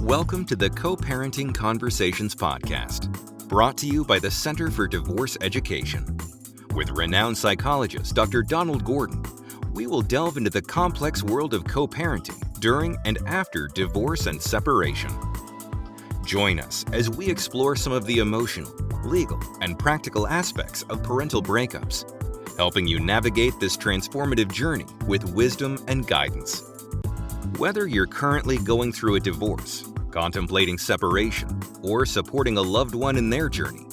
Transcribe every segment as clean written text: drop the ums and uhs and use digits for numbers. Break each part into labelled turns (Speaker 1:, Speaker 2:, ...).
Speaker 1: Welcome to the Co-Parenting Conversations podcast, brought to you by the Center for Divorce Education. With renowned psychologist Dr. Donald Gordon, we will delve into the complex world of co-parenting during and after divorce and separation. Join us as we explore some of the emotional, legal, and practical aspects of parental breakups, helping you navigate this transformative journey with wisdom and guidance. Whether you're currently going through a divorce, contemplating separation, or supporting a loved one in their journey,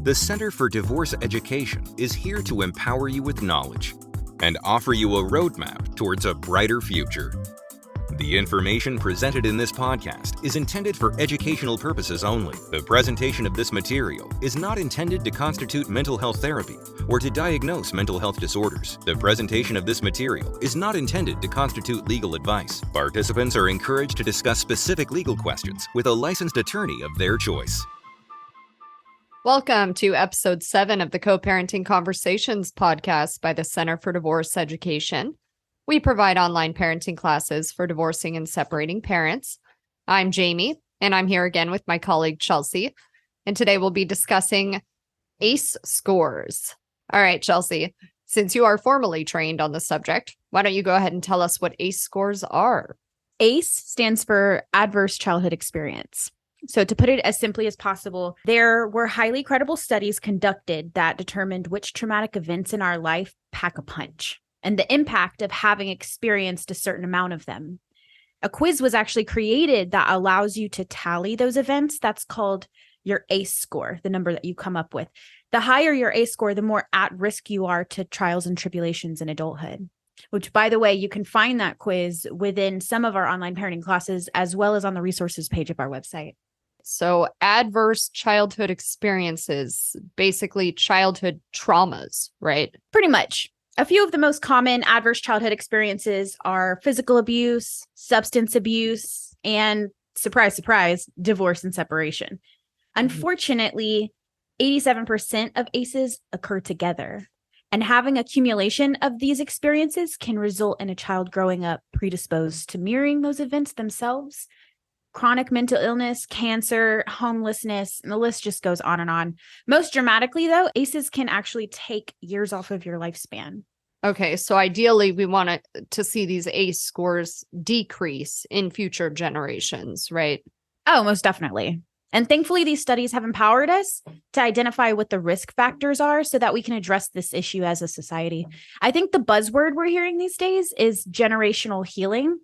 Speaker 1: the Center for Divorce Education is here to empower you with knowledge and offer you a roadmap towards a brighter future. The information presented in this podcast is intended for educational purposes only. The presentation of this material is not intended to constitute mental health therapy or to diagnose mental health disorders. The presentation of this material is not intended to constitute legal advice. Participants are encouraged to discuss specific legal questions with a licensed attorney of their choice.
Speaker 2: Welcome to episode 7 of the Co-Parenting Conversations podcast by the Center for Divorce Education. We provide online parenting classes for divorcing and separating parents. I'm Jamie, and I'm here again with my colleague Chelsea. And today we'll be discussing ACE scores. All right, Chelsea, since you are formally trained on the subject, why don't you go ahead and tell us what ACE scores are?
Speaker 3: ACE stands for Adverse Childhood Experience. So to put it as simply as possible, there were highly credible studies conducted that determined which traumatic events in our life pack a punch and the impact of having experienced a certain amount of them. A quiz was actually created that allows you to tally those events. That's called your ACE score, the number that you come up with. The higher your ACE score, the more at risk you are to trials and tribulations in adulthood, which, by the way, you can find that quiz within some of our online parenting classes, as well as on the resources page of our website.
Speaker 2: So adverse childhood experiences, basically childhood traumas, right?
Speaker 3: Pretty much. A few of the most common adverse childhood experiences are physical abuse, substance abuse, and surprise, surprise, divorce and separation. Unfortunately, 87% of ACEs occur together, and having accumulation of these experiences can result in a child growing up predisposed to mirroring those events themselves. Chronic mental illness, cancer, homelessness, and the list just goes on and on. Most dramatically, though, ACEs can actually take years off of your lifespan.
Speaker 2: Okay, so ideally, we want to see these ACE scores decrease in future generations, right?
Speaker 3: Oh, most definitely. And thankfully, these studies have empowered us to identify what the risk factors are so that we can address this issue as a society. I think the buzzword we're hearing these days is generational healing.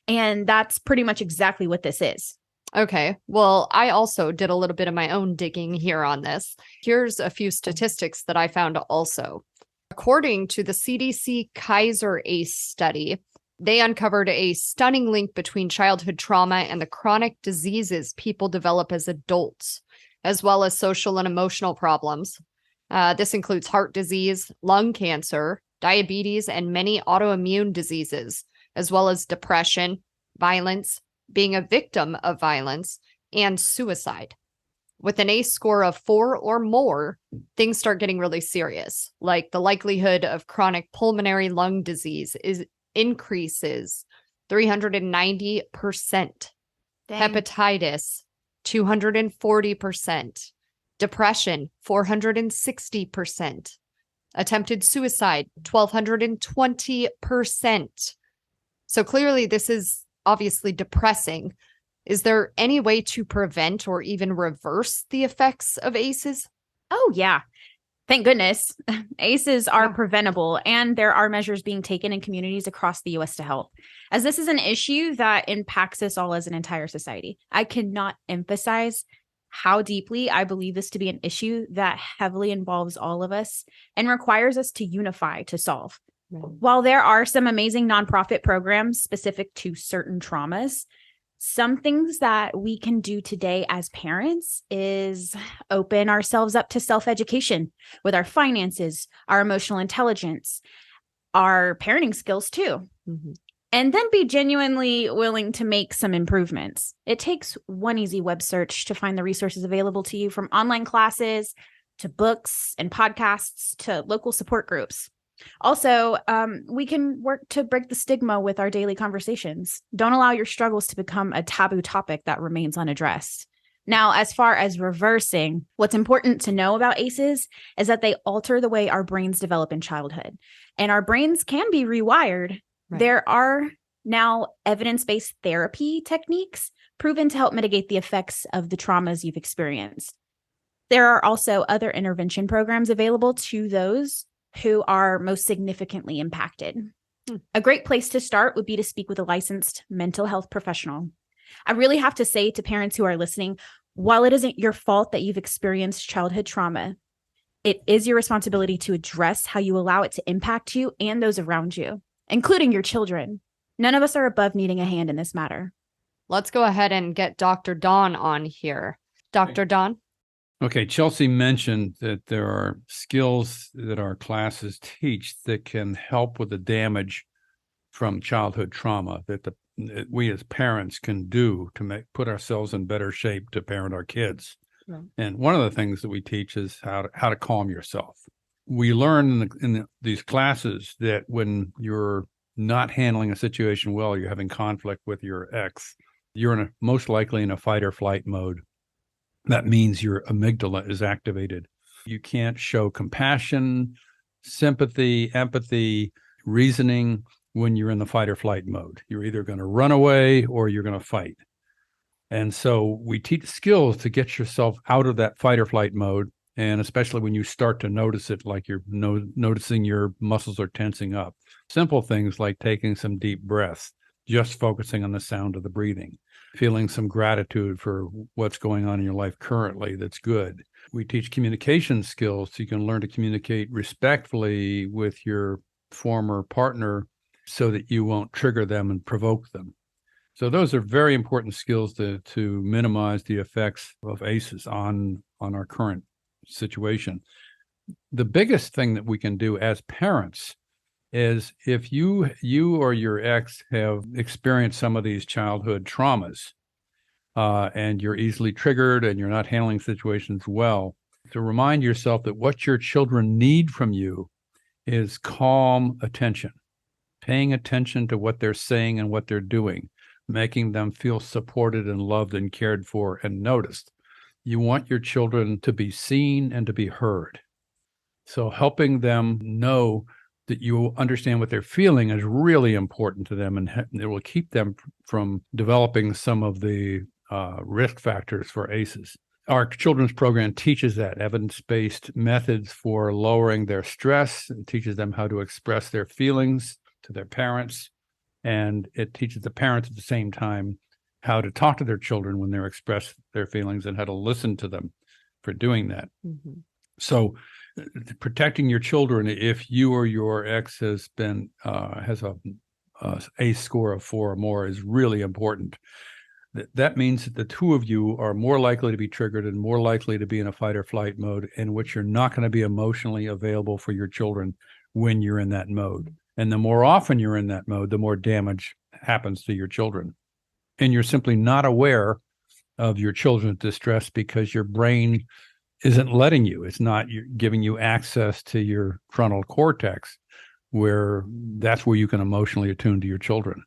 Speaker 3: And that's pretty much exactly what this is.
Speaker 2: Okay. Well, I also did a little bit of my own digging here on this. Here's a few statistics that I found also. According to the CDC Kaiser ACE study, they uncovered a stunning link between childhood trauma and the chronic diseases people develop as adults, as well as social and emotional problems. This includes heart disease, lung cancer, diabetes, and many autoimmune diseases, as well as depression, violence, being a victim of violence, and suicide. With an ACE score of 4 or more, things start getting really serious, like the likelihood of chronic pulmonary lung disease increases 390%,
Speaker 3: Dang.
Speaker 2: hepatitis 240%, depression 460%, attempted suicide 1,220%. So clearly, this is obviously depressing. Is there any way to prevent or even reverse the effects of ACEs?
Speaker 3: Oh, yeah. Thank goodness. ACEs are preventable, and there are measures being taken in communities across the U.S. to help, as this is an issue that impacts us all as an entire society. I cannot emphasize how deeply I believe this to be an issue that heavily involves all of us and requires us to unify to solve. While there are some amazing nonprofit programs specific to certain traumas, some things that we can do today as parents is open ourselves up to self-education with our finances, our emotional intelligence, our parenting skills too. Mm-hmm. And then be genuinely willing to make some improvements. It takes one easy web search to find the resources available to you, from online classes to books and podcasts to local support groups. Also, we can work to break the stigma with our daily conversations. Don't allow your struggles to become a taboo topic that remains unaddressed. Now, as far as reversing, what's important to know about ACEs is that they alter the way our brains develop in childhood, and our brains can be rewired. Right. There are now evidence-based therapy techniques proven to help mitigate the effects of the traumas you've experienced. There are also other intervention programs available to those who are most significantly impacted. A great place to start would be to speak with a licensed mental health professional. I really have to say to parents who are listening, while it isn't your fault that you've experienced childhood trauma, it is your responsibility to address how you allow it to impact you and those around you, including your children. None of us are above needing a hand in this matter.
Speaker 2: Let's go ahead and get Dr. Dawn on here. Dr. Dawn?
Speaker 4: Okay, Chelsea mentioned that there are skills that our classes teach that can help with the damage from childhood trauma that we as parents can do to put ourselves in better shape to parent our kids. Right. And one of the things that we teach is how to calm yourself. We learn in these classes that when you're not handling a situation well, you're having conflict with your ex, you're most likely in a fight or flight mode. That means your amygdala is activated. You can't show compassion, sympathy, empathy, reasoning when you're in the fight or flight mode. You're either going to run away or you're going to fight. And so we teach skills to get yourself out of that fight or flight mode. And especially when you start to notice it, like you're noticing your muscles are tensing up. Simple things like taking some deep breaths, just focusing on the sound of the breathing, feeling some gratitude for what's going on in your life currently that's good. We teach communication skills so you can learn to communicate respectfully with your former partner so that you won't trigger them and provoke them. So those are very important skills to minimize the effects of ACEs on our current situation. The biggest thing that we can do as parents is if you or your ex have experienced some of these childhood traumas and you're easily triggered and you're not handling situations well, to remind yourself that what your children need from you is calm attention, paying attention to what they're saying and what they're doing, making them feel supported and loved and cared for and noticed. You want your children to be seen and to be heard. So helping them know that you understand what they're feeling is really important to them, and it will keep them from developing some of the risk factors for ACEs. Our children's program teaches that, evidence-based methods for lowering their stress. It teaches them how to express their feelings to their parents, and it teaches the parents at the same time how to talk to their children when they express their feelings and how to listen to them for doing that. Mm-hmm. So protecting your children, if you or your ex has a ACE score of 4 or more, is really important. That means that the two of you are more likely to be triggered and more likely to be in a fight or flight mode in which you're not going to be emotionally available for your children when you're in that mode. And the more often you're in that mode, the more damage happens to your children. And you're simply not aware of your children's distress because your brain isn't letting you. It's not giving you access to your frontal cortex, that's where you can emotionally attune to your children.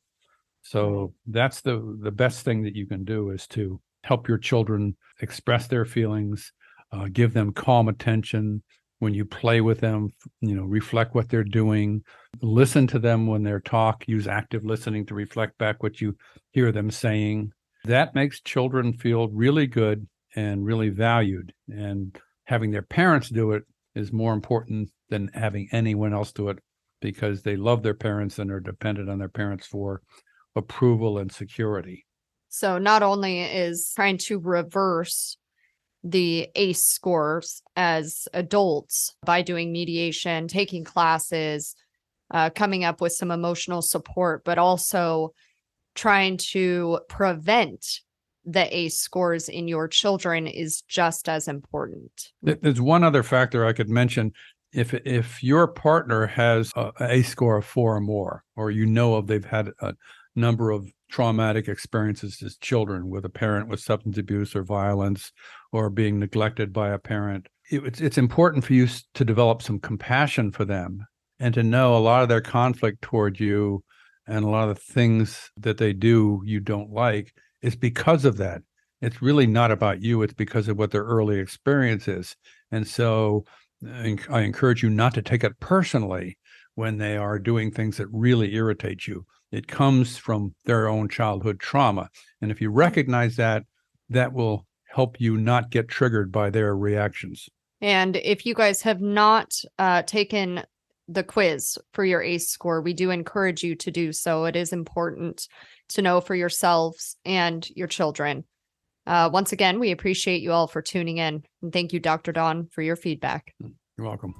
Speaker 4: So that's the best thing that you can do, is to help your children express their feelings, give them calm attention. When you play with them, reflect what they're doing, listen to them when they talk, use active listening to reflect back what you hear them saying. That makes children feel really good and really valued. And having their parents do it is more important than having anyone else do it, because they love their parents and are dependent on their parents for approval and security.
Speaker 2: So not only is trying to reverse the ACE scores as adults by doing mediation, taking classes, coming up with some emotional support, but also trying to prevent the ACE scores in your children is just as important.
Speaker 4: There's one other factor I could mention. If your partner has an ACE score of 4 or more, or they've had a number of traumatic experiences as children with a parent with substance abuse or violence, or being neglected by a parent, it's important for you to develop some compassion for them and to know a lot of their conflict toward you and a lot of the things that they do you don't like is because of that. It's really not about you. It's because of what their early experience is. And so I encourage you not to take it personally when they are doing things that really irritate you. It comes from their own childhood trauma. And if you recognize that, that will help you not get triggered by their reactions.
Speaker 2: And if you guys have not taken the quiz for your ACE score, we do encourage you to do so. It is important to know for yourselves and your children. Once again, we appreciate you all for tuning in. And thank you, Dr. Don, for your feedback.
Speaker 4: You're welcome.